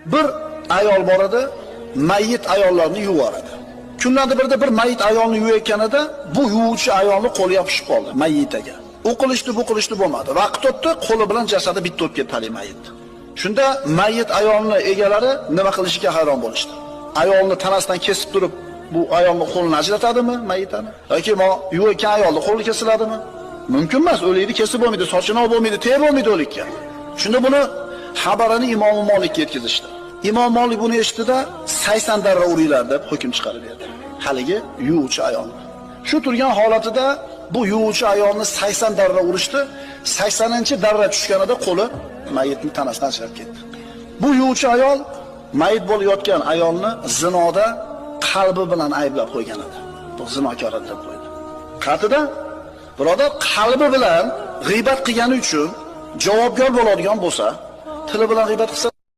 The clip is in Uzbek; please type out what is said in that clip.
Bir ayol bor edi, mayit ayollarni yuvar edi. Kunlardan birida bir mayit ayolni yuvayotganida bu yuvuvchi ayolni qo'li yopishib qoldi mayitaga. U qilishdi bo'lmadi. Vaqt o'tdi, qo'li bilan jasadi bitta o'tib ketdi hali mayit. Shunda mayit ayolni egalari nima qilishiga hayron bo'lishdi. Ayolni tanasidan kesib turib, bu ayolning qo'lini ajratadimi mayitani? Yoki yuvayotgan ayolning qo'li kesiladimi? Mumkin emas, o'likni kesib bo'lmaydi, sochini olib bo'lmaydi, terib bo'lmaydi o'likka. Shunda buni xabarini Imom Molikka yetkazishdi. Imom Molik buni eshitdi-da 80 darra uringlar deb hukm chiqarib berdi. Haligi yuvuvchi ayolni. Shu turgan holatida bu yuvuvchi ayolni 80 darra urishdi. 80-darra tushganida qo'li mayitni tanasidan ajrab ketdi. Bu yuvuvchi ayol mayit bo'lib yotgan ayolni zinoda qalbi bilan ayblab qo'ygan edi. Bu zinokor deb qo'ydi. Qatida birodar qalbi bilan g'iybat qilgani uchun javobgar bo'ladigan bo'lsa, tili bilan g'iybat qilsa